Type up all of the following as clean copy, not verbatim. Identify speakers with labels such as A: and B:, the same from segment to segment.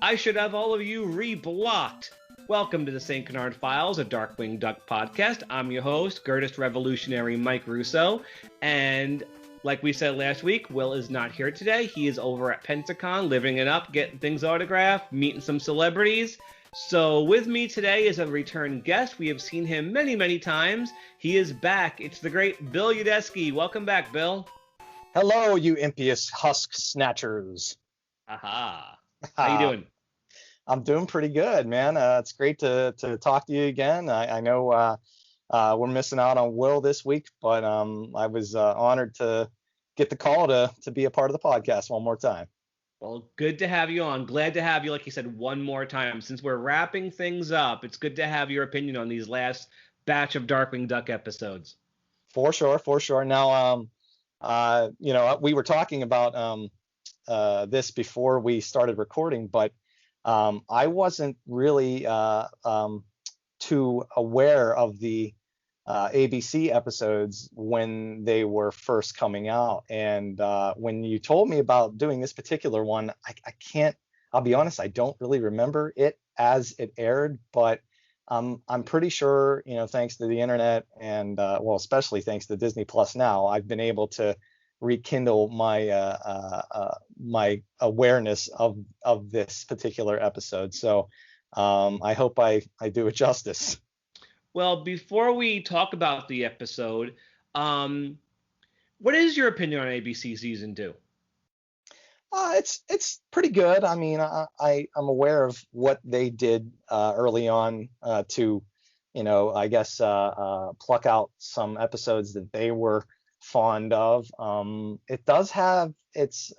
A: I should have all of you reblocked. Welcome to the St. Canard Files, a Darkwing Duck podcast. I'm your host, Girdist Revolutionary Mike Russo, and like we said last week, Will is not here today. He is over at Pensacon, living it up, getting things autographed, meeting some celebrities. So with me today is a return guest. We have seen him many, many times. He is back. It's the great Bill Yadesky. Welcome back, Bill.
B: Hello, you impious husk snatchers.
A: Aha. How you doing?
B: I'm doing pretty good, man. It's great to talk to you again. I know we're missing out on Will this week, but I was honored to get the call to be a part of the podcast one more time.
A: Well, good to have you on. Glad to have you, like you said, one more time. Since we're wrapping things up, it's good to have your opinion on these last batch of Darkwing Duck episodes.
B: For sure. Now, we were talking about this before we started recording, but I wasn't really too aware of the ABC episodes when they were first coming out. And when you told me about doing this particular one, I'll be honest, I don't really remember it as it aired, but I'm pretty sure, thanks to the internet and especially thanks to Disney Plus now, I've been able to rekindle my my awareness of this particular episode. So I hope I do it justice.
A: Well, before we talk about the episode, what is your opinion on ABC season 2?
B: It's pretty good. I mean, I'm aware of what they did early on to, I guess pluck out some episodes that they were fond of. It does have its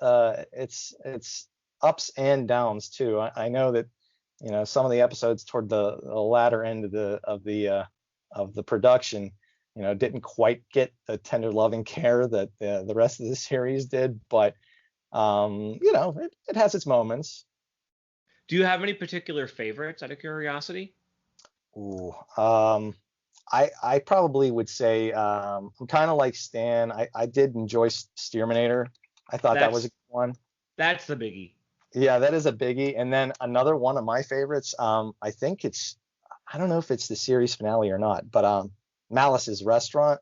B: ups and downs too. I know that some of the episodes toward the latter end of the production didn't quite get the tender loving care that the rest of the series did, but it has its moments.
A: Do you have any particular favorites out of curiosity?
B: Ooh, I probably would say I'm kind of like Stan. I did enjoy Steerminator. I thought that was a good one.
A: That's the biggie.
B: Yeah, that is a biggie. And then another one of my favorites, I think I don't know if it's the series finale or not, but Malice's Restaurant.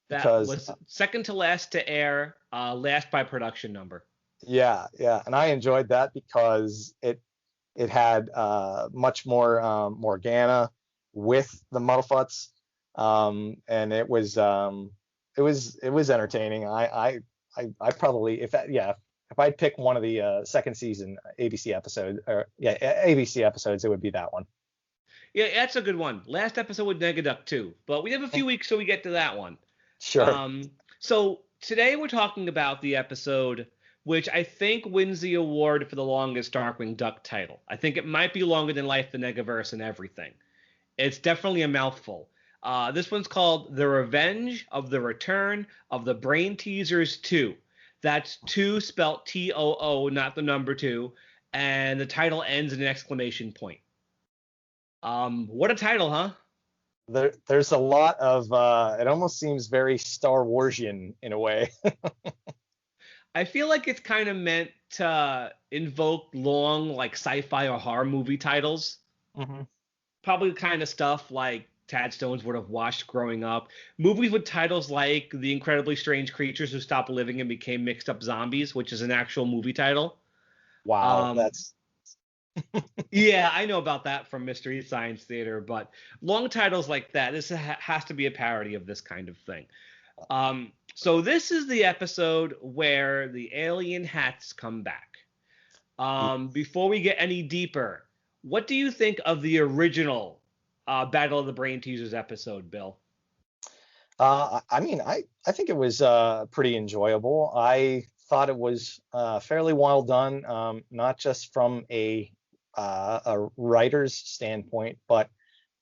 A: That was second to last to air, last by production number.
B: Yeah. And I enjoyed that because it had much more Morgana with the Muddlefuts. And it was entertaining. I probably if I'd pick one of the second season ABC episodes, it would be that one.
A: Yeah, that's a good one. Last episode with Negaduck too, but we have a few weeks so we get to that one.
B: Sure.
A: So today we're talking about the episode which I think wins the award for the longest Darkwing Duck title. I think it might be longer than Life, the Negaverse, and everything. It's definitely a mouthful. This one's called The Revenge of the Return of the Brainteasers 2. That's 2 spelt T-O-O, not the number 2. And the title ends in an exclamation point. What a title, huh?
B: There's a lot of, it almost seems very Star Warsian in a way.
A: I feel like it's kind of meant to invoke long, like sci-fi or horror movie titles.
B: Mm-hmm.
A: Probably the kind of stuff like Tad Stones would have watched growing up. Movies with titles like The Incredibly Strange Creatures Who Stopped Living and Became Mixed Up Zombies, which is an actual movie title.
B: Wow, that's...
A: Yeah, I know about that from Mystery Science Theater, but long titles like that, this has to be a parody of this kind of thing. So this is the episode where the alien hats come back. Before we get any deeper, what do you think of the original Battle of the Brainteasers episode, Bill?
B: I mean, I think it was pretty enjoyable. I thought it was fairly well done, not just from a a writer's standpoint, but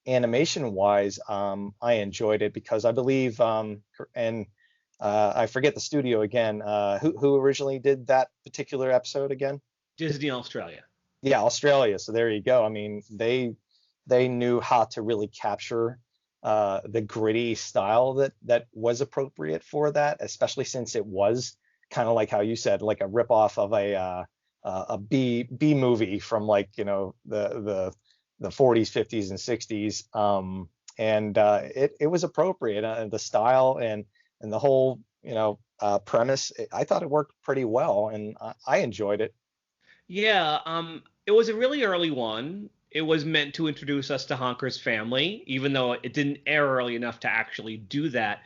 B: animation wise, I enjoyed it because I believe, and I forget the studio again. Who originally did that particular episode again?
A: Disney Australia.
B: Yeah, Australia. So there you go. I mean, they knew how to really capture the gritty style that was appropriate for that, especially since it was kind of like how you said, like a ripoff of a B movie from, like, the 40s, 50s, and 60s. And it was appropriate. The style and the whole premise. I thought it worked pretty well, and I enjoyed it.
A: Yeah, it was a really early one. It was meant to introduce us to Honker's family, even though it didn't air early enough to actually do that.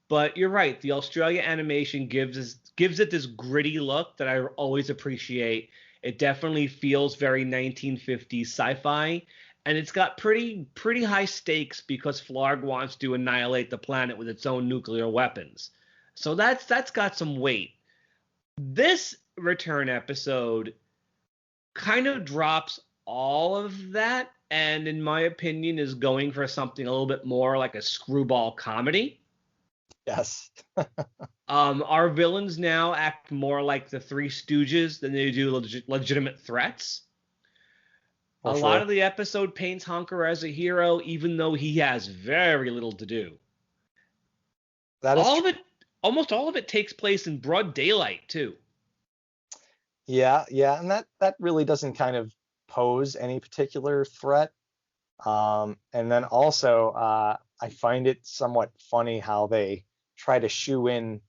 A: But you're right, the Australia animation gives it this gritty look that I always appreciate. It definitely feels very 1950s sci-fi, and it's got pretty high stakes because Flarg wants to annihilate the planet with its own nuclear weapons. So that's got some weight. This return episode kind of drops all of that, and in my opinion is going for something a little bit more like a screwball comedy.
B: Yes.
A: Our villains now act more like the Three Stooges than they do legitimate threats.
B: For
A: A lot
B: sure.
A: of the episode paints Honker as a hero, even though he has very little to do.
B: That is
A: All
B: true.
A: of it, almost all of it takes place in broad daylight too.
B: Yeah, yeah, and that really doesn't kind of pose any particular threat. And then also, I find it somewhat funny how they try to shoe in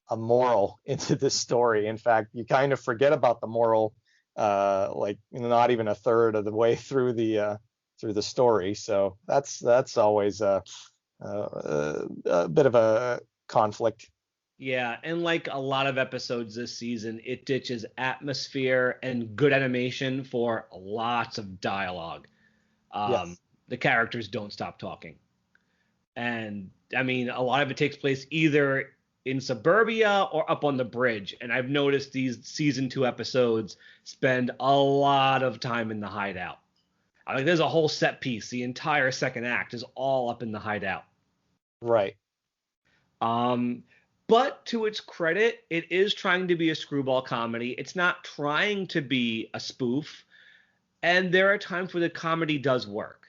B: a moral into this story. In fact, you kind of forget about the moral, like, not even a third of the way through the story. So that's always a bit of a conflict.
A: Yeah, and like a lot of episodes this season, it ditches atmosphere and good animation for lots of dialogue. Um,
B: Yes.
A: the characters don't stop talking. And I mean, a lot of it takes place either in suburbia or up on the bridge. And I've noticed these season 2 episodes spend a lot of time in the hideout. I mean, there's a whole set piece. The entire second act is all up in the hideout.
B: Right.
A: Um, but to its credit, it is trying to be a screwball comedy. It's not trying to be a spoof. And there are times where the comedy does work.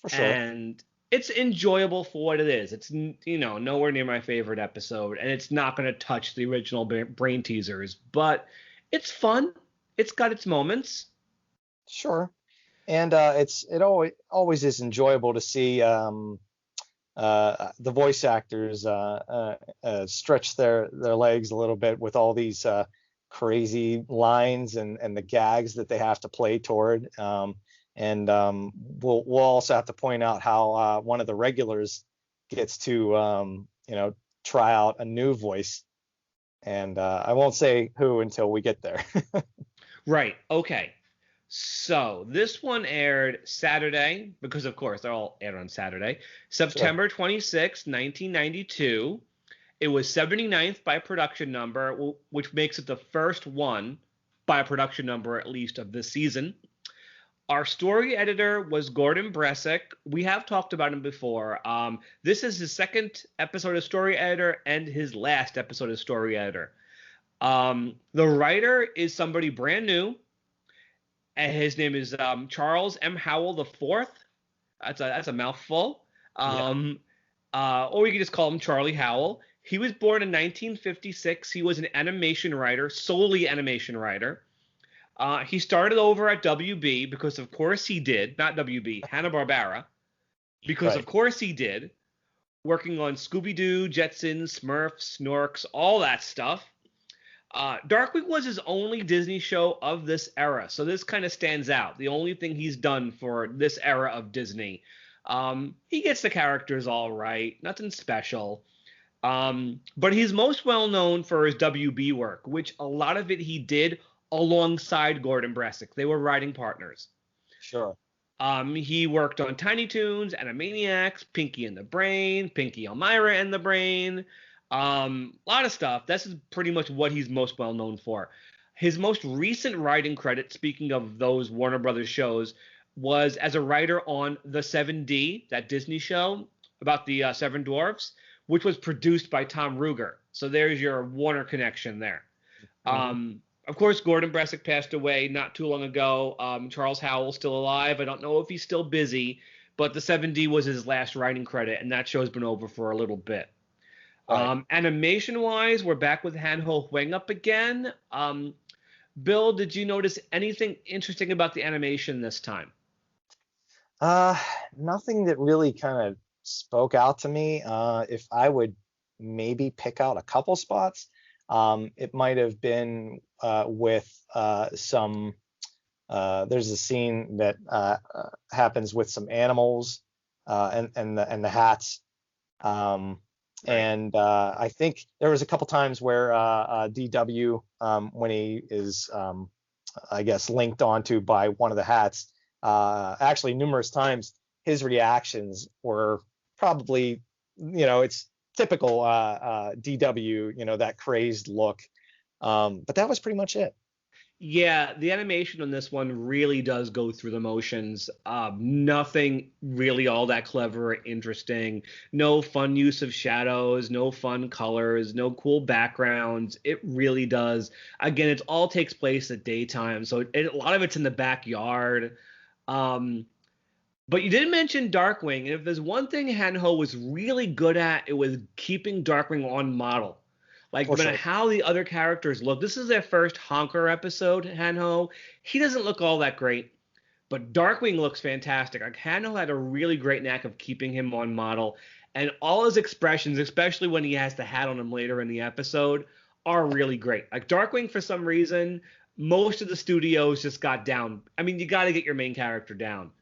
B: For sure.
A: And it's enjoyable for what it is. It's nowhere near my favorite episode, and it's not going to touch the original Brainteasers, but it's fun. It's got its moments.
B: Sure. And it always is enjoyable to see the voice actors stretch their legs a little bit with all these crazy lines and the gags that they have to play toward. And we'll also have to point out how one of the regulars gets to try out a new voice, and I won't say who until we get there.
A: Right. Okay. So this one aired Saturday, because of course they're all aired on Saturday,
B: Sure.
A: September 26, 1992. It was 79th by production number, which makes it the first one by a production number, at least, of this season. Our story editor was Gordon Bresic. We have talked about him before. This is his second episode of story editor and his last episode of story editor. The writer is somebody brand new, and his name is Charles M. Howell the Fourth. That's a mouthful.
B: Yeah.
A: Or we could just call him Charlie Howell. He was born in 1956. He was an animation writer, solely animation writer. He started over at WB because of course he did, not WB, Hanna-Barbera, because of
B: Right.
A: course he did, working on Scooby-Doo, Jetsons, Smurfs, Snorks, all that stuff. Darkwing was his only Disney show of this era, so this kind of stands out. The only thing he's done for this era of Disney. He gets the characters all right, nothing special. But he's most well known for his WB work, which a lot of it he did alongside Gordon Bresic. They were writing partners.
B: Sure.
A: He worked on Tiny Toons, Animaniacs, Pinky and the Brain, Pinky Elmira and the Brain, a lot of stuff. This is pretty much what he's most well known for. His most recent writing credit, speaking of those Warner Brothers shows, was as a writer on The 7D, that Disney show about the Seven Dwarfs, which was produced by Tom Ruegger. So there's your Warner connection there. Of course, Gordon Bressick passed away not too long ago. Charles Howell's still alive. I don't know if he's still busy, but The 7D was his last writing credit, and that show's been over for a little bit.
B: Right.
A: Animation-wise, we're back with Han Ho Huang up again. Bill, did you notice anything interesting about the animation this time?
B: Nothing that really kind of spoke out to me. If I would maybe pick out a couple spots, it might have been with some. There's a scene that happens with some animals and the hats. And I think there was a couple times where DW, when he is, I guess, linked onto by one of the hats, actually numerous times, his reactions were probably, it's typical DW, that crazed look. But that was pretty much it.
A: Yeah, the animation on this one really does go through the motions. Nothing really all that clever or interesting. No fun use of shadows, no fun colors, no cool backgrounds. It really does. Again, it all takes place at daytime, so a lot of it's in the backyard. But you did mention Darkwing, and if there's one thing Han-Ho was really good at, it was keeping Darkwing on model. Like, no matter how the other characters look, this is their first Honker episode, Han-Ho. He doesn't look all that great, but Darkwing looks fantastic. Like, Han-Ho had a really great knack of keeping him on model, and all his expressions, especially when he has the hat on him later in the episode, are really great. Like, Darkwing, for some reason, most of the studios just got down. I mean, you got to get your main character down.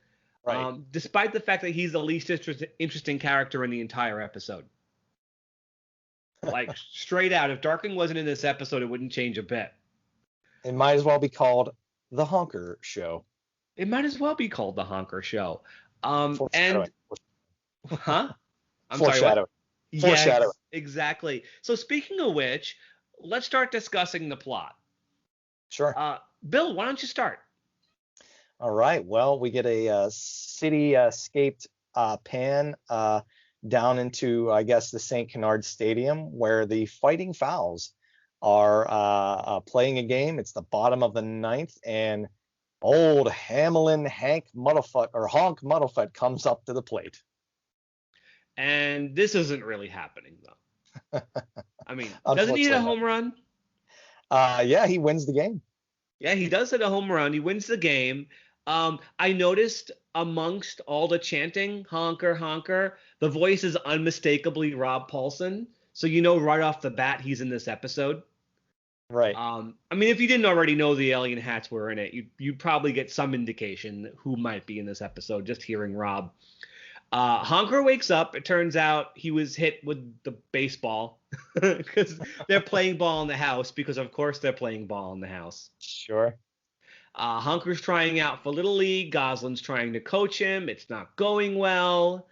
B: Right.
A: Despite the fact that he's the least interesting character in the entire episode. Like, straight out, if Darkwing wasn't in this episode, it wouldn't change a bit.
B: It might as well be called the Honker Show.
A: It might as well be called the Honker Show.
B: Foreshadowing.
A: Huh? I'm
B: Foreshadowing.
A: sorry.
B: Foreshadowing.
A: Yes, exactly. So speaking of which, let's start discussing the plot.
B: Sure.
A: Bill, why don't you start?
B: All right. Well, we get a city-scaped pan down into, I guess, the St. Canard Stadium, where the Fighting Fowls are playing a game. It's the bottom of the ninth, and old Hamelin Honk Muddlefoot comes up to the plate.
A: And this isn't really happening, though. I mean, doesn't he hit a home run?
B: Yeah, he wins the game.
A: Yeah, he does hit a home run. He wins the game. I noticed amongst all the chanting, honker, honker, the voice is unmistakably Rob Paulsen. So you know right off the bat he's in this episode.
B: Right.
A: I mean, if you didn't already know the alien hats were in it, you'd probably get some indication who might be in this episode just hearing Rob. Honker wakes up. It turns out he was hit with the baseball because they're playing ball in the house because, of course, they're playing ball in the house.
B: Sure.
A: Honker's trying out for Little League. Goslin's trying to coach him. It's not going well.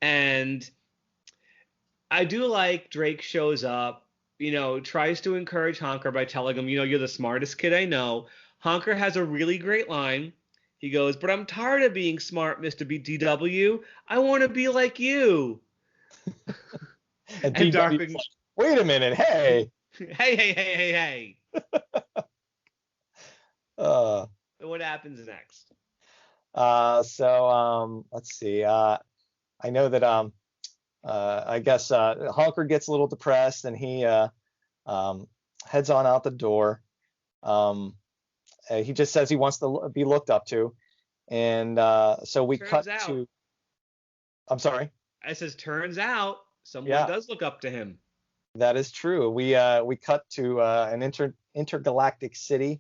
A: And I do like Drake shows up, tries to encourage Honker by telling him, you're the smartest kid I know. Honker has a really great line. He goes, but I'm tired of being smart, Mr. DW. I want to be like you.
B: and Darkwing, wait a minute. Hey.
A: Hey. What happens next?
B: Let's see. I know that I guess Honker gets a little depressed and he heads on out the door. He just says he wants to be looked up to, and so we cut to. I'm sorry.
A: I says, turns out someone does look up to him.
B: That is true. We cut to an intergalactic city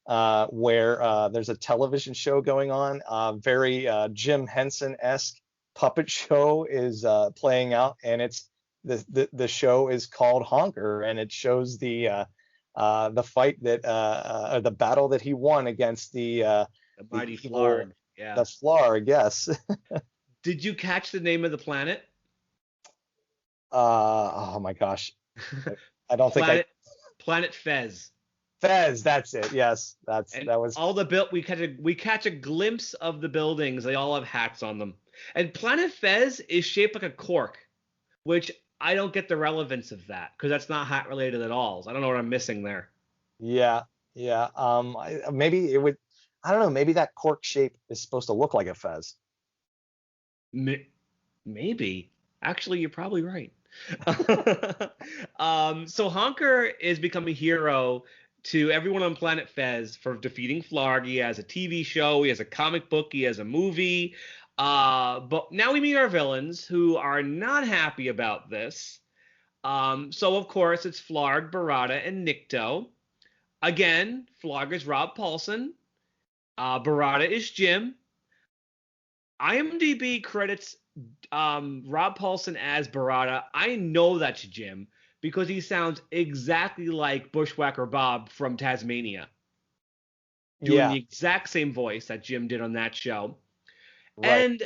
B: where there's a television show going on. Very Jim Henson-esque puppet show is playing out, and it's the show is called Honker, and it shows the fight that the battle that he won against the
A: mighty Flarg. Yeah.
B: The Flarg, yes.
A: Did you catch the name of the planet?
B: Oh my gosh. I don't think
A: Planet Fez.
B: Fez, that's it. Yes,
A: And
B: that was.
A: all we catch a glimpse of the buildings. They all have hats on them. And Planet Fez is shaped like a cork, which I don't get the relevance of that because that's not hat related at all. So I don't know what I'm missing there.
B: Yeah, yeah. Maybe it would. I don't know. Maybe that cork shape is supposed to look like a fez.
A: Maybe. Actually, you're probably right. So Honker is becoming a hero to everyone on Planet Fez for defeating Flarg. He has a TV show, he has a comic book, he has a movie. But now we meet our villains who are not happy about this. So of course it's Flarg, Barada, and Nikto. Again, Flarg is Rob Paulson. Barada is Jim. IMDb credits Rob Paulson as Barada. I know that's Jim because he sounds exactly like Bushwhacker Bob from Tasmania, doing the exact same voice that Jim did on that show. Right. And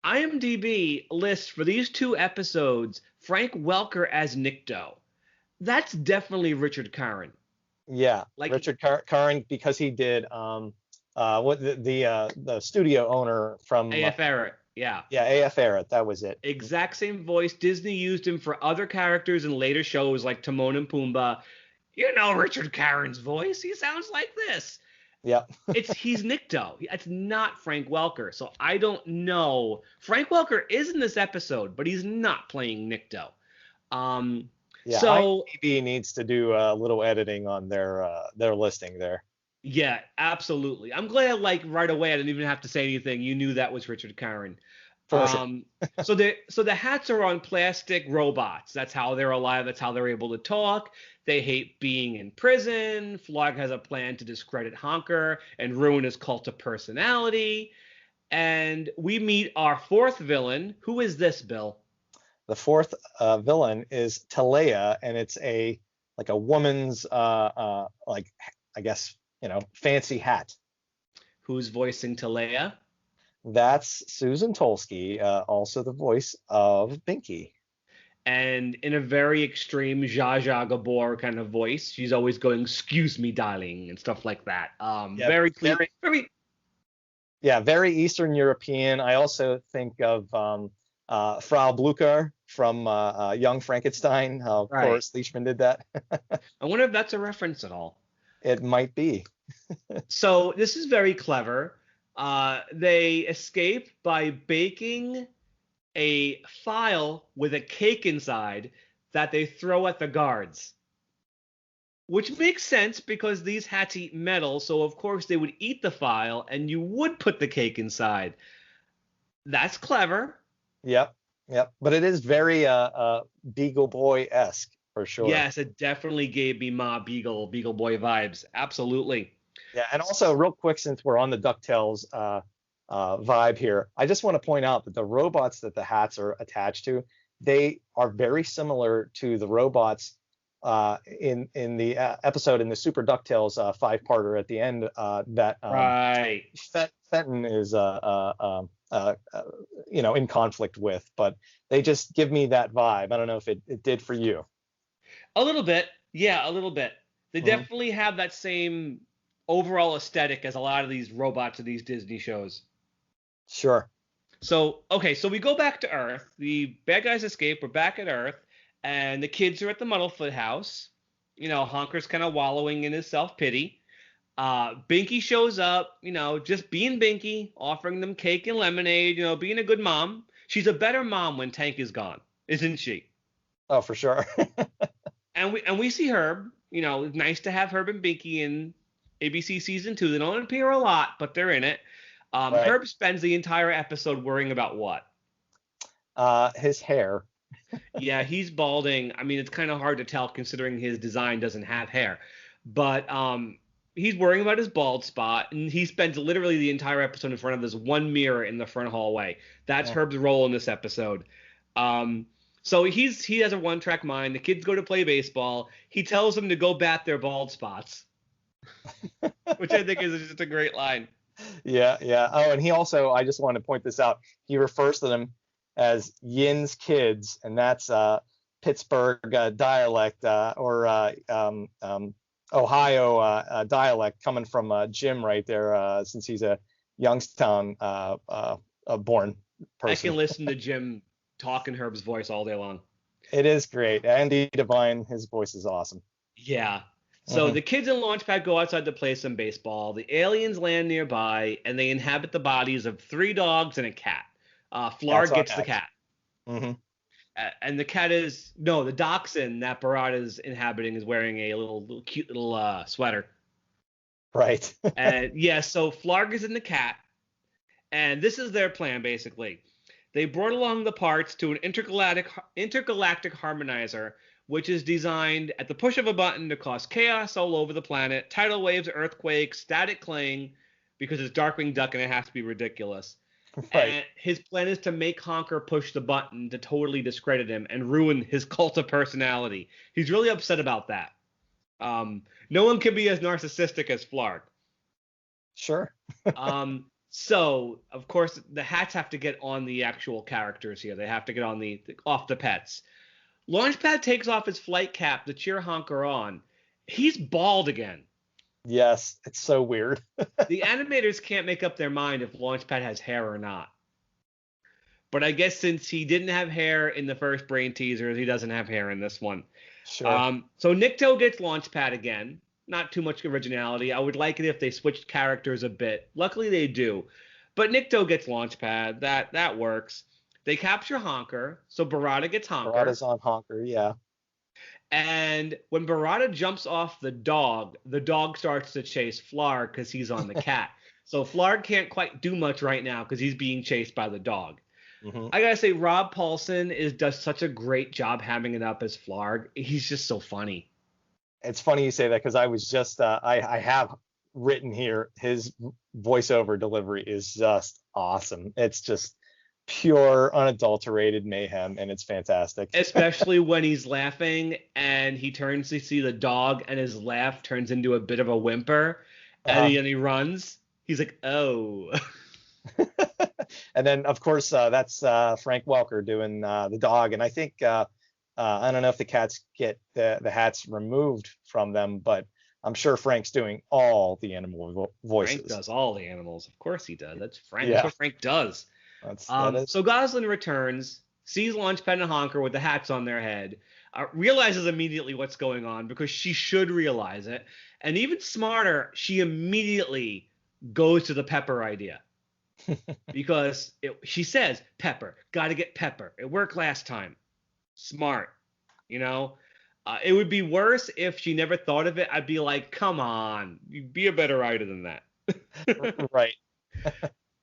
A: IMDb lists for these 2 episodes Frank Welker as Nikto. That's definitely Richard Karren.
B: Yeah, like Richard Karren, because he did what the studio owner from
A: AF Errett. Yeah,
B: AF Errett, that was it.
A: Exact same voice. Disney used him for other characters in later shows like Timon and Pumbaa. You know Richard Karren's voice. He sounds like this.
B: Yeah.
A: He's Nikto. It's not Frank Welker. So I don't know. Frank Welker is in this episode, but he's not playing Nikto.
B: Yeah,
A: so
B: IMDb needs to do a little editing on their listing there.
A: Yeah, absolutely. I'm glad, like, right away I didn't even have to say anything. You knew that was Richard Karren. So the hats are on plastic robots. That's how they're alive. That's how they're able to talk. They hate being in prison. Flarg has a plan to discredit Honker and ruin his cult of personality. And we meet our 4th villain. Who is this, Bill?
B: The 4th villain is Talea, and it's a woman's like, I guess, fancy hat.
A: Who's voicing Talea?
B: That's Susan Tolsky, also the voice of Binky.
A: And in a very extreme Zsa Zsa Gabor kind of voice, she's always going, "Excuse me, darling," and stuff like that. Very clear,
B: very Eastern European. I also think of Frau Blucher from Young Frankenstein. Of course, Leishman did that.
A: I wonder if that's a reference at all.
B: It might be.
A: So this is very clever. They escape by baking a file with a cake inside that they throw at the guards. Which makes sense because these hats eat metal, so of course they would eat the file and you would put the cake inside. That's clever.
B: Yep. But it is very Beagle Boy-esque for sure.
A: Yes, it definitely gave me Ma Beagle Boy vibes. Absolutely.
B: Yeah, and also real quick, since we're on the Ducktales vibe here, I just want to point out that the robots that the hats are attached to, they are very similar to the robots in the episode in the Super Ducktales 5-parter at the end that Fenton is in conflict with, but they just give me that vibe. I don't know if it did for you.
A: A little bit. Yeah, a little bit. They definitely have that same overall aesthetic as a lot of these robots of these Disney shows.
B: Sure.
A: So we go back to Earth. The bad guys escape. We're back at Earth, and the kids are at the Muddlefoot house. Honker's kind of wallowing in his self-pity. Binky shows up, just being Binky, offering them cake and lemonade, being a good mom. She's a better mom when Tank is gone, isn't she?
B: Oh, for sure.
A: And we see Herb. It's nice to have Herb and Binky in ABC season 2. They don't appear a lot, but they're in it. Right. Herb spends the entire episode worrying about what?
B: His hair.
A: Yeah, he's balding. I mean, it's kind of hard to tell considering his design doesn't have hair. But he's worrying about his bald spot, and he spends literally the entire episode in front of this one mirror in the front hallway. That's Herb's role in this episode. So he has a one-track mind. The kids go to play baseball. He tells them to go bat their bald spots, which I think is just a great line.
B: Yeah. Oh, and he also, I just want to point this out, he refers to them as Yin's kids, and that's Pittsburgh dialect or Ohio dialect coming from Jim right there, since he's a Youngstown born
A: I
B: person.
A: can listen to Jim talk in Herb's voice all day long.
B: It is great. Andy Devine, his voice is awesome.
A: Yeah. So the kids in Launchpad go outside to play some baseball. The aliens land nearby, and they inhabit the bodies of 3 dogs and a cat. Flarg gets the cat.
B: Mm-hmm.
A: And the cat is no, the dachshund that Barada's inhabiting is wearing a little cute little sweater.
B: Right.
A: And yeah, so Flarg is in the cat, and this is their plan basically. They brought along the parts to an intergalactic harmonizer, which is designed at the push of a button to cause chaos all over the planet, tidal waves, earthquakes, static cling, because it's Darkwing Duck and it has to be ridiculous. Right. And his plan is to make Honker push the button to totally discredit him and ruin his cult of personality. He's really upset about that. No one can be as narcissistic as Flarg.
B: Sure.
A: So, of course, the hats have to get on the actual characters here. They have to get on off the pets. Launchpad takes off his flight cap to cheer Honker on. He's bald again.
B: Yes, it's so weird.
A: The animators can't make up their mind if Launchpad has hair or not. But I guess since he didn't have hair in the first Brainteasers, he doesn't have hair in this one.
B: Sure.
A: So Nikto gets Launchpad again. Not too much originality. I would like it if they switched characters a bit. Luckily they do. But Nikto gets Launchpad. That works. They capture Honker, so Barada gets Honker.
B: Barada's on Honker, yeah.
A: And when Barada jumps off the dog starts to chase Flarg because he's on the cat. So Flarg can't quite do much right now because he's being chased by the dog. Mm-hmm. I gotta say, Rob Paulsen does such a great job hamming it up as Flarg. He's just so funny.
B: It's funny you say that because I was just I have written here his voiceover delivery is just awesome. It's just pure unadulterated mayhem, and it's fantastic.
A: Especially when he's laughing and he turns to see the dog and his laugh turns into a bit of a whimper, and he runs. He's like, oh.
B: And then of course that's Frank Welker doing the dog, and I think I don't know if the cats get the hats removed from them, but I'm sure Frank's doing all the animal voices.
A: Frank does all the animals. Of course he does. That's Frank. Yeah. That's what Frank does. So Goslin returns, sees Launchpad and Honker with the hats on their head, realizes immediately what's going on because she should realize it. And even smarter, she immediately goes to the Pepper idea. Because she says, Pepper, got to get Pepper. It worked last time. Smart. You know? It would be worse if she never thought of it. I'd be like, come on, you be a better writer than that.
B: Right.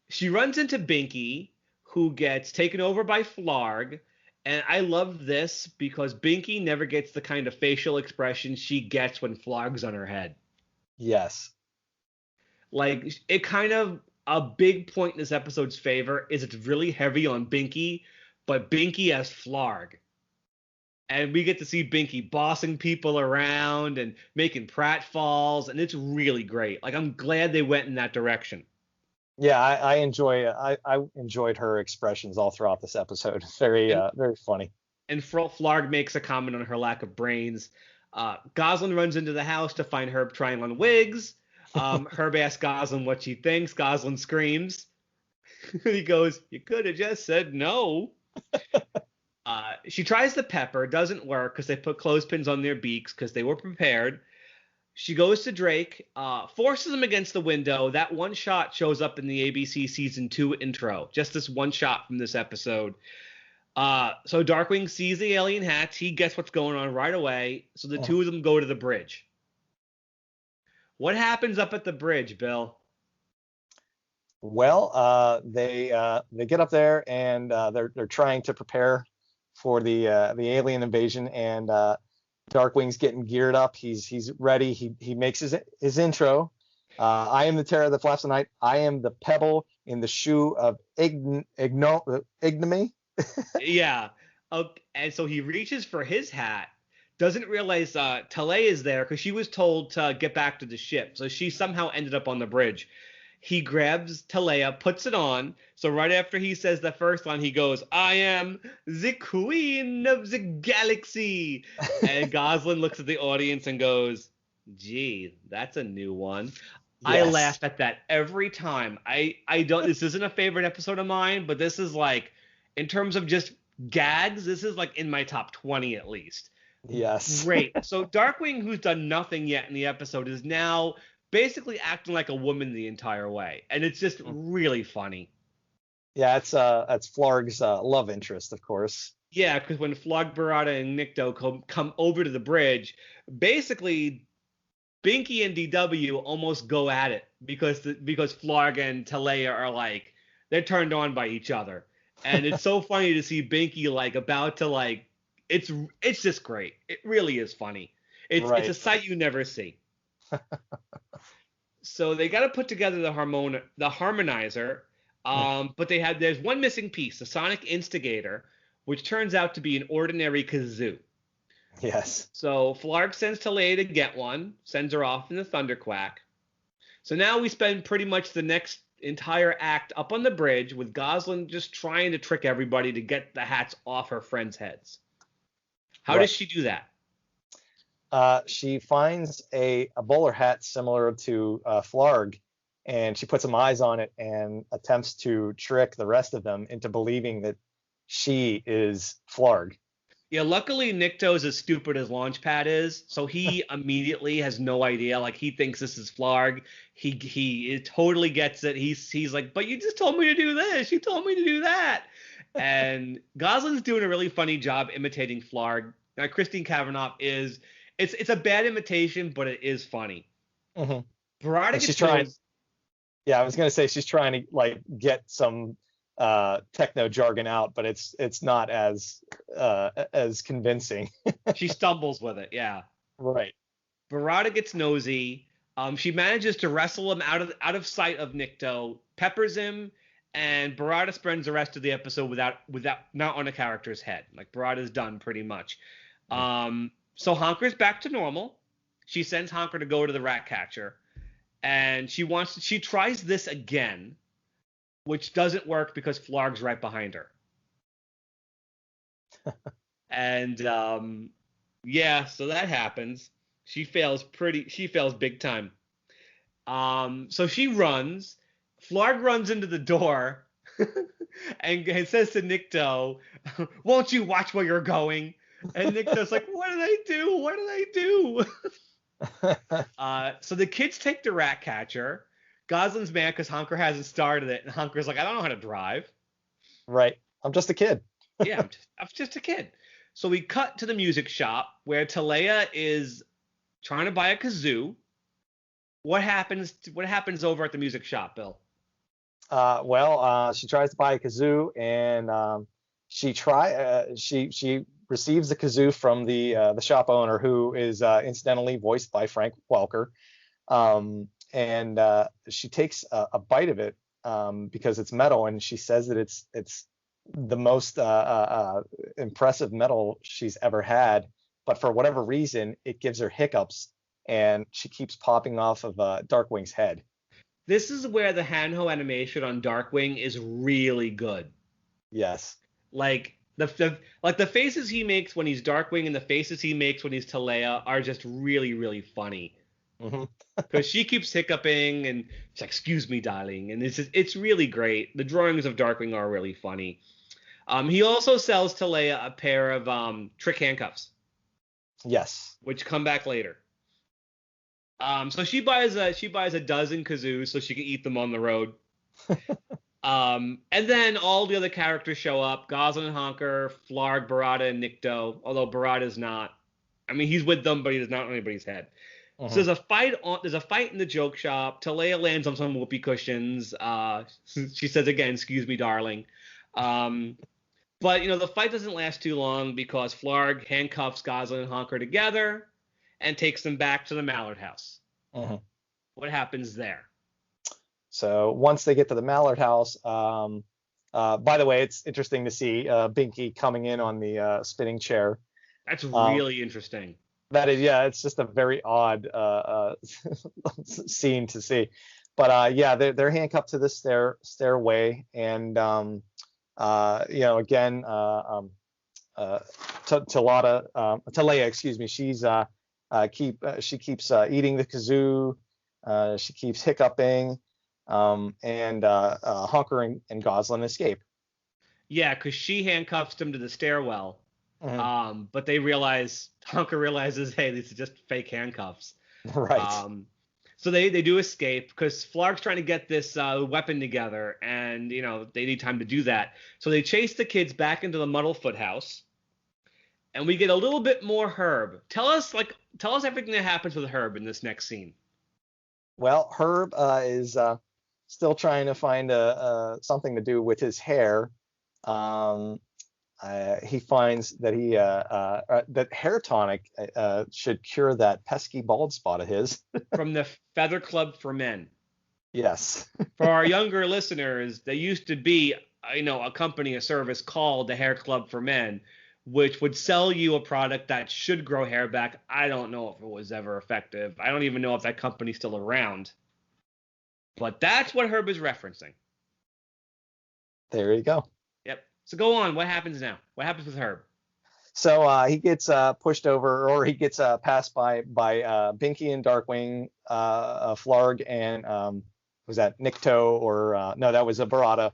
A: She runs into Binky, who gets taken over by Flarg. And I love this because Binky never gets the kind of facial expression she gets when Flarg's on her head.
B: Yes.
A: Like, it kind of, a big point in this episode's favor is it's really heavy on Binky, but Binky as Flarg. And we get to see Binky bossing people around and making pratfalls, and it's really great. Like, I'm glad they went in that direction.
B: Yeah, I enjoyed her expressions all throughout this episode. Very funny.
A: And Flarg makes a comment on her lack of brains. Goslin runs into the house to find Herb trying on wigs. Herb asks Goslin what she thinks. Goslin screams. He goes, "You could have just said no." She tries the Pepper. Doesn't work because they put clothespins on their beaks because they were prepared. She goes to Drake, forces him against the window. That one shot shows up in the ABC Season 2 intro. Just this one shot from this episode. So Darkwing sees the alien hats. He gets what's going on right away. So the two of them go to the bridge. What happens up at the bridge, Bill?
B: Well, they get up there and they're trying to prepare for the alien invasion, and Darkwing's getting geared up. He's ready. He makes his intro. I am the terror that flaps the night. I am the pebble in the shoe of ignominy.
A: Yeah. Okay. And so he reaches for his hat. Doesn't realize Talay is there because she was told to get back to the ship. So she somehow ended up on the bridge. He grabs Talaya, puts it on. So right after he says the first line, he goes, "I am the queen of the galaxy." And Goslin looks at the audience and goes, Gee, that's a new one. I
B: Yes.
A: laugh at that every time. I don't. This isn't a favorite episode of mine, but this is like, in terms of just gags, this is like in my top 20 at least.
B: Yes.
A: Great. So Darkwing, who's done nothing yet in the episode, is now basically acting like a woman the entire way, and it's just really funny.
B: Yeah, it's Flarg's love interest, of course.
A: Yeah, because when Flog Barada and Nikto come over to the bridge, basically Binky and DW almost go at it because Flarg and Talea are like, they're turned on by each other, and it's so funny to see Binky like about to like, it's just great. It really is funny. It's a
B: Right.
A: sight you never see. So they got to put together the harmonizer, but there's one missing piece, the sonic instigator, which turns out to be an ordinary kazoo.
B: Yes.
A: So Flark sends Talea to get one, sends her off in the Thunderquack. So now we spend pretty much the next entire act up on the bridge with Goslin just trying to trick everybody to get the hats off her friends' heads. How
B: Right.
A: does she do that?
B: She finds a bowler hat similar to Flarg, and she puts some eyes on it and attempts to trick the rest of them into believing that she is Flarg.
A: Yeah, luckily Nikto's as stupid as Launchpad is, so he immediately has no idea. Like he thinks this is Flarg. He totally gets it. He's like, but you just told me to do this. You told me to do that. And Goslin's doing a really funny job imitating Flarg. Now Christine Cavanaugh is it's a bad imitation, but it is funny.
B: Mm-hmm.
A: Barada
B: And she's
A: gets
B: trying.
A: knows.
B: Yeah, I was gonna say she's trying to like get some techno jargon out, but it's not as convincing.
A: She stumbles with it. Yeah.
B: Right.
A: Barada gets nosy. She manages to wrestle him out of sight of Nikto, peppers him, and Barada spends the rest of the episode without not on a character's head. Like Barada's done pretty much. So Honker's back to normal. She sends Honker to go to the rat catcher, and she tries this again, which doesn't work because Flarg's right behind her. And yeah, so that happens. She fails big time. So she runs. Flarg runs into the door and says to Nikto, "Won't you watch where you're going?" And Nikto's like, "What did I do? What did I do?" So the kids take the rat catcher. Goslin's mad because Honker hasn't started it, and Honker's like, "I don't know how to drive."
B: Right. I'm just a kid.
A: Yeah, I'm just a kid. So we cut to the music shop where Talea is trying to buy a kazoo. What happens over at the music shop, Bill?
B: She tries to buy a kazoo, and she receives the kazoo from the shop owner, who is incidentally voiced by Frank Welker. And she takes a bite of it because it's metal, and she says that it's the most impressive metal she's ever had. But for whatever reason, it gives her hiccups, and she keeps popping off of Darkwing's head.
A: This is where the Hanho animation on Darkwing is really good.
B: Yes.
A: Like the faces he makes when he's Darkwing and the faces he makes when he's Talea are just really, really funny. Because she keeps hiccuping and she's like, "Excuse me, darling," and it's really great. The drawings of Darkwing are really funny. He also sells Talea a pair of trick handcuffs.
B: Yes.
A: Which come back later. So she buys a dozen kazoos so she can eat them on the road. And then all the other characters show up: Goslin and Honker, Flarg, Barada, and Nikto. Although Barada's not. I mean, he's with them, but he does not on anybody's head. So there's a fight in the joke shop. Talea lands on some whoopee cushions. She says again, "Excuse me, darling." But the fight doesn't last too long because Flarg handcuffs Goslin and Honker together and takes them back to the Mallard house. What happens there?
B: So once they get to the Mallard house, by the way, it's interesting to see Binky coming in on the spinning chair.
A: That's really interesting.
B: That is, yeah, it's just a very odd scene to see. But yeah, they're handcuffed to the stairway, and again, Talea, excuse me, she's she keeps eating the kazoo. She keeps hiccuping, and Honker and Goslin escape.
A: Yeah, because she handcuffs them to the stairwell.
B: Mhm.
A: But Honker realizes, hey, these are just fake handcuffs.
B: Right.
A: So they do escape because Flark's trying to get this weapon together, and they need time to do that. So they chase the kids back into the Muddlefoot house, and we get a little bit more Herb. Tell us everything that happens with Herb in this next scene.
B: Well, Herb is still trying to find something to do with his hair. Um, he finds that that hair tonic should cure that pesky bald spot of his.
A: From the Feather Club for Men.
B: Yes.
A: For our younger listeners, there used to be, a company, a service called the Hair Club for Men, which would sell you a product that should grow hair back. I don't know if it was ever effective. I don't even know if that company's still around. But that's what Herb is referencing.
B: There you go.
A: Yep. So go on. What happens now? What happens with Herb?
B: So he gets pushed over, or he gets passed by Binky and Darkwing, Flarg, and was that Nikto, or no, that was a Barada.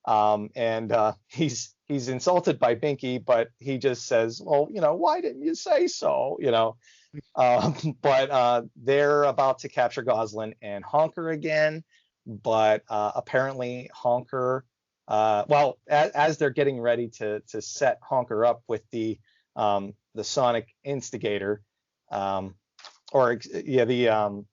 B: And he's insulted by Binky, but he just says, well, why didn't you say so? But they're about to capture Goslin and Honker again, but apparently Honker, as they're getting ready to set Honker up with the Sonic Instigator, the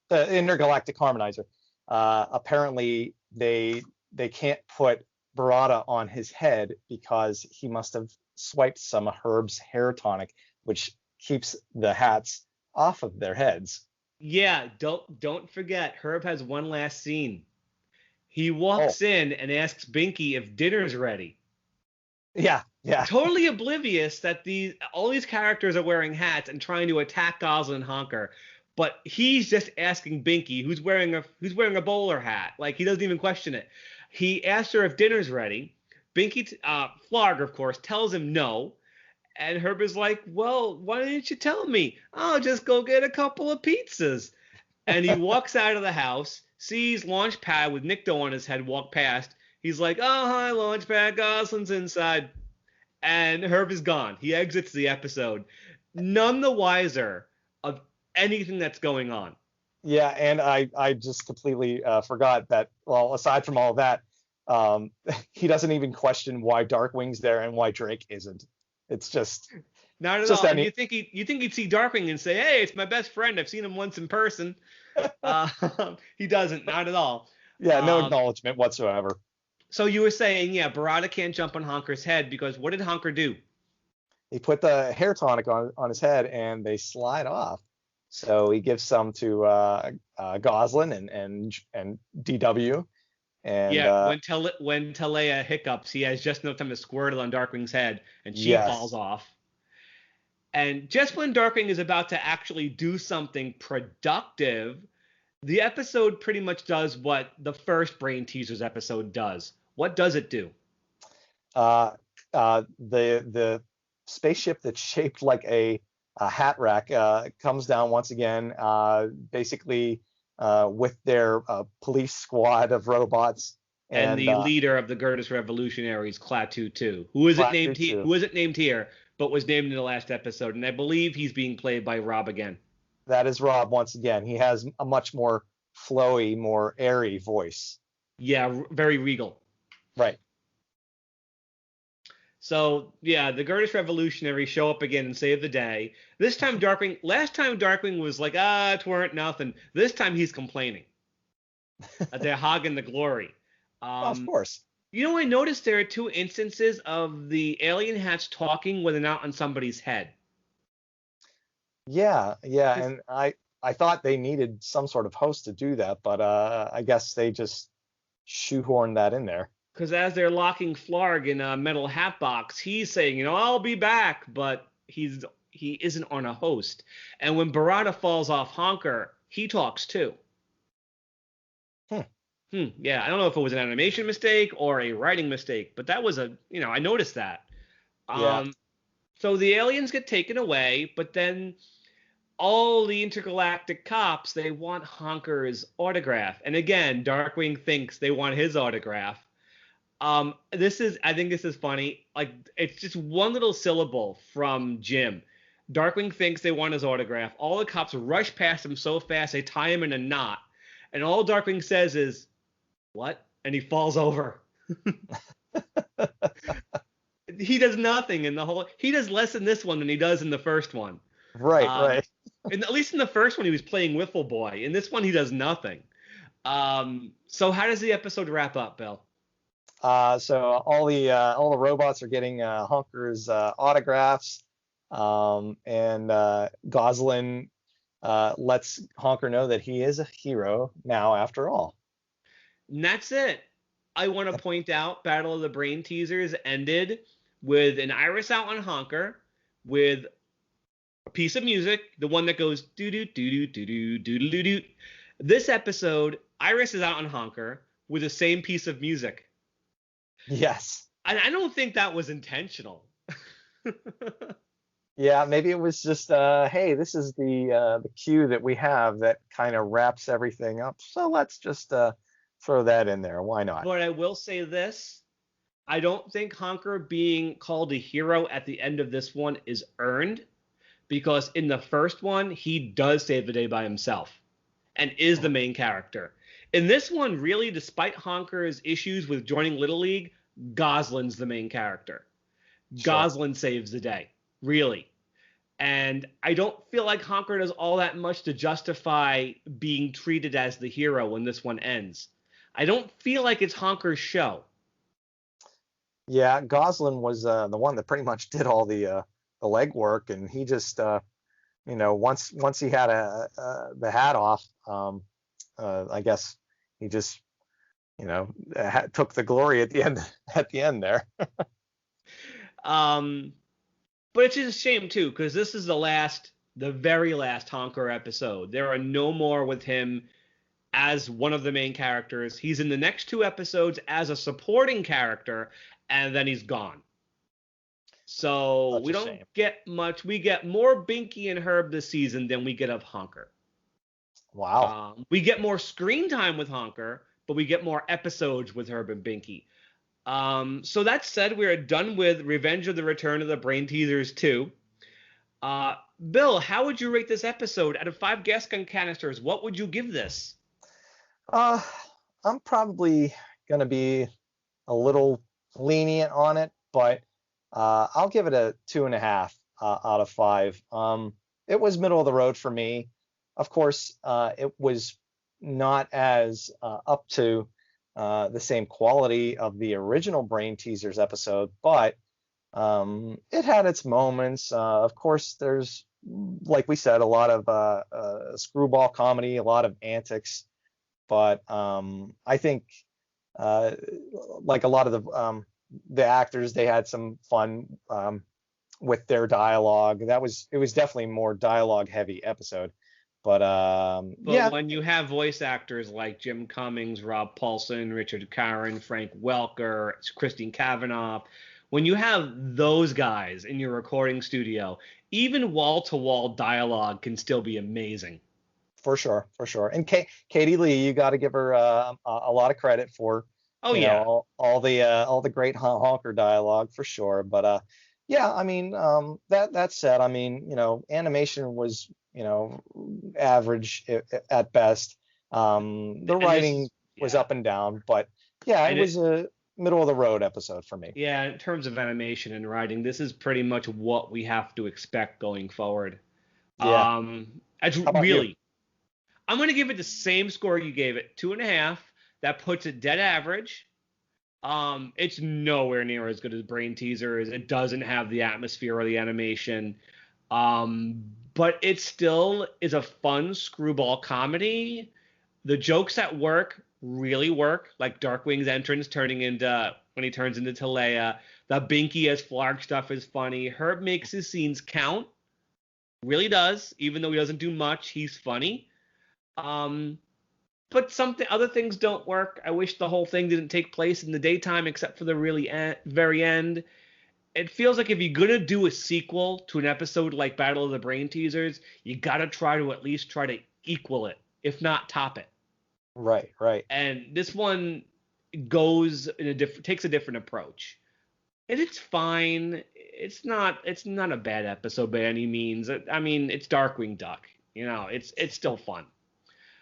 B: Intergalactic Harmonizer, apparently they can't put Barada on his head because he must have swiped some of Herb's hair tonic, which keeps the hats off of their heads.
A: Yeah, don't forget, Herb has one last scene. He walks in and asks Binky if dinner's ready.
B: Yeah.
A: Totally oblivious that all these characters are wearing hats and trying to attack Goslin and Honker, but he's just asking Binky, who's wearing a bowler hat. Like, he doesn't even question it. He asks her if dinner's ready. Binky, Flarg, of course, tells him no. And Herb is like, well, why didn't you tell me? I'll just go get a couple of pizzas. And he walks out of the house, sees Launchpad with Nikto on his head walk past. He's like, oh, hi, Launchpad, Goslin's inside. And Herb is gone. He exits the episode, none the wiser of anything that's going on.
B: Yeah, and I just completely forgot that, well, aside from all of that, he doesn't even question why Darkwing's there and why Drake isn't. It's just
A: not at all. You think he'd see Darkwing and say, "Hey, it's my best friend. I've seen him once in person." He doesn't. Not at all.
B: Yeah, no acknowledgement whatsoever.
A: So you were saying, yeah, Barada can't jump on Honker's head because what did Honker do?
B: He put the hair tonic on his head and they slide off. So he gives some to Goslin and DW. And,
A: yeah, when Talea hiccups, he has just enough time to squirt it on Darkwing's head, and she falls off. And just when Darkwing is about to actually do something productive, the episode pretty much does what the first Brainteasers episode does. What does it do?
B: The spaceship that's shaped like a hat rack comes down once again, basically with their police squad of robots.
A: And the leader of the Gertis Revolutionaries, Klaatu, who isn't named here, but was named in the last episode. And I believe he's being played by Rob again.
B: That is Rob once again. He has a much more flowy, more airy voice.
A: Yeah, very regal.
B: Right.
A: So, yeah, the Gertis Revolutionaries show up again and save the day. Last time Darkwing was like, it weren't nothing. This time he's complaining. They're hogging the glory.
B: Of course.
A: I noticed there are two instances of the alien hats talking when they're not on somebody's head.
B: Yeah, and I thought they needed some sort of host to do that, but I guess they just shoehorned that in there.
A: Because as they're locking Flarg in a metal hat box, he's saying, I'll be back, but he isn't on a host. And when Barada falls off Honker, he talks too. Yeah, I don't know if it was an animation mistake or a writing mistake, but that was I noticed that.
B: Yeah.
A: So the aliens get taken away, but then all the intergalactic cops, they want Honker's autograph. And again, Darkwing thinks they want his autograph. I think this is funny. Like, it's just one little syllable from Jim. Darkwing thinks they want his autograph. All the cops rush past him so fast they tie him in a knot. And all Darkwing says is, "What?" And he falls over. He does nothing in the whole. He does less in this one than he does in the first one.
B: Right.
A: And at least in the first one, he was playing Wiffle Boy. In this one, he does nothing. So how does the episode wrap up, Bill?
B: So all the robots are getting Honker's autographs, and Goslin lets Honker know that he is a hero now, after all.
A: And that's it. I want to point out Battle of the Brainteasers ended with an iris out on Honker, with a piece of music, the one that goes doo doo doo doo doo doo doo doo. This episode, Iris is out on Honker with the same piece of music.
B: Yes.
A: And I don't think that was intentional.
B: Yeah, maybe it was just hey, this is the cue that we have that kind of wraps everything up. So let's just throw that in there. Why not?
A: But I will say this. I don't think Honker being called a hero at the end of this one is earned, because in the first one, he does save the day by himself and is the main character. In this one, really, despite Honker's issues with joining Little League, Goslin's the main character.
B: Sure.
A: Goslin saves the day, really. And I don't feel like Honker does all that much to justify being treated as the hero when this one ends. I don't feel like it's Honker's show.
B: Yeah, Goslin was the one that pretty much did all the legwork, and he just once he had the hat off, I guess he just took the glory at the end there.
A: But it's just a shame too, because this is the very last Honker episode. There are no more with him as one of the main characters. He's in the next two episodes as a supporting character, and then he's gone. So we don't get much. We get more Binky and Herb this season than we get of Honker.
B: Wow.
A: We get more screen time with Honker, but we get more episodes with Herb and Binky. So that said, we're done with Revenge of the Return of the Brainteasers 2. Bill, how would you rate this episode out of 5 gas gun canisters? What would you give this?
B: I'm probably going to be a little lenient on it, but I'll give it a 2.5 out of 5. It was middle of the road for me. Of course, it was not as up to the same quality of the original Brainteasers episode, but it had its moments. Of course, there's, like we said, a lot of screwball comedy, a lot of antics, but I think like a lot of the actors, they had some fun with their dialogue. It was definitely more dialogue heavy episode. But yeah,
A: when you have voice actors like Jim Cummings, Rob Paulson, Richard Caron, Frank Welker, Christine Cavanaugh, when you have those guys in your recording studio, even wall-to-wall dialogue can still be amazing.
B: For sure. And Katie Lee, you got to give her a lot of credit for all the great honker dialogue, for sure. But yeah, I mean, that said, I mean, animation was average at best. The writing was up and down, but yeah, it was a middle of the road episode for me.
A: Yeah, in terms of animation and writing, this is pretty much what we have to expect going forward.
B: Yeah.
A: I'm going to give it the same score you gave it, 2.5. That puts it dead average. It's nowhere near as good as Brainteasers. It doesn't have the atmosphere or the animation. But it still is a fun screwball comedy. The jokes at work really work, like Darkwing's entrance when he turns into Talea. The Binky as Flark stuff is funny. Herb makes his scenes count. Really does. Even though he doesn't do much, he's funny. But other things don't work. I wish the whole thing didn't take place in the daytime except for the really very end. it feels like if you're gonna do a sequel to an episode like Battle of the Brainteasers, you gotta try to at least try to equal it, if not top it.
B: Right, right.
A: And this one goes in takes a different approach. And it's fine. It's not a bad episode by any means. I mean, it's Darkwing Duck. It's still fun.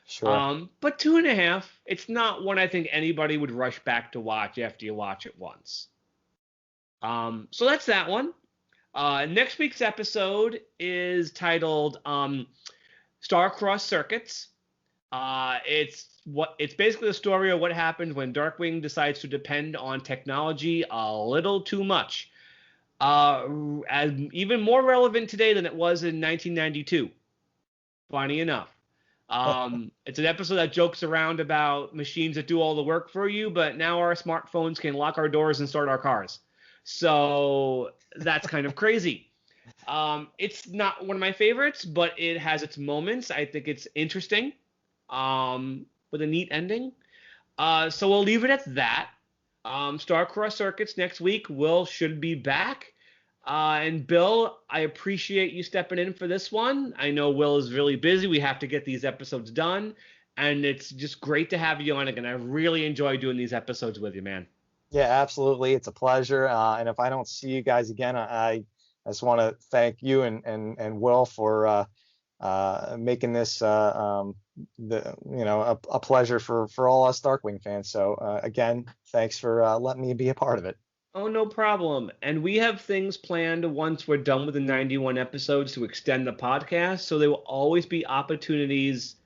B: Sure.
A: But 2.5, it's not one I think anybody would rush back to watch after you watch it once. So that's that one. Next week's episode is titled Star-Crossed Circuits. It's basically the story of what happens when Darkwing decides to depend on technology a little too much. As even more relevant today than it was in 1992. Funny enough. It's an episode that jokes around about machines that do all the work for you, but now our smartphones can lock our doors and start our cars. So that's kind of crazy. It's not one of my favorites, but it has its moments. I think it's interesting, with a neat ending. So we'll leave it at that. Star-Crossed Circuits next week. Will should be back. And Bill, I appreciate you stepping in for this one. I know Will is really busy. We have to get these episodes done. And it's just great to have you on again. I really enjoy doing these episodes with you, man.
B: Yeah, absolutely. It's a pleasure. And if I don't see you guys again, I just want to thank you and Will for making this a pleasure for all us Darkwing fans. So again, thanks for letting me be a part of it.
A: Oh, no problem. And we have things planned once we're done with the 91 episodes to extend the podcast. So there will always be opportunities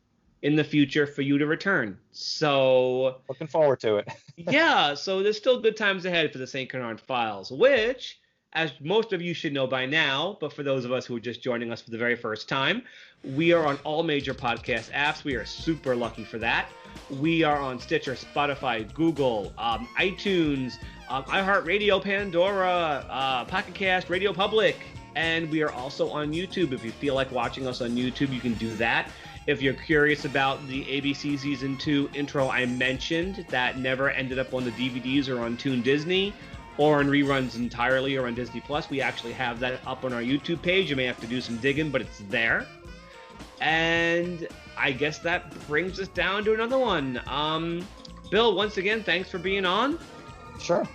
A: in the future for you to return. So
B: looking forward to it.
A: Yeah, so there's still good times ahead for the St. Canard Files, which, as most of you should know by now, but for those of us who are just joining us for the very first time, we are on all major podcast apps. We are super lucky for that. We are on Stitcher, Spotify, Google, iTunes, iHeartRadio, Pandora, Pocket Cast, Radio Public, and we are also on YouTube. If you feel like watching us on YouTube, you can do that. If you're curious about the ABC Season 2 intro I mentioned that never ended up on the DVDs or on Toon Disney or on reruns entirely or on Disney Plus, we actually have that up on our YouTube page. You may have to do some digging, but it's there. And I guess that brings us down to another one. Bill, once again, thanks for being on.
B: Sure.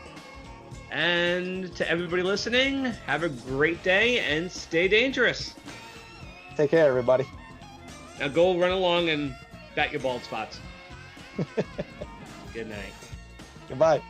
A: And to everybody listening, have a great day and stay dangerous.
B: Take care, everybody.
A: Now go run along and bat your bald spots. Good night.
B: Goodbye.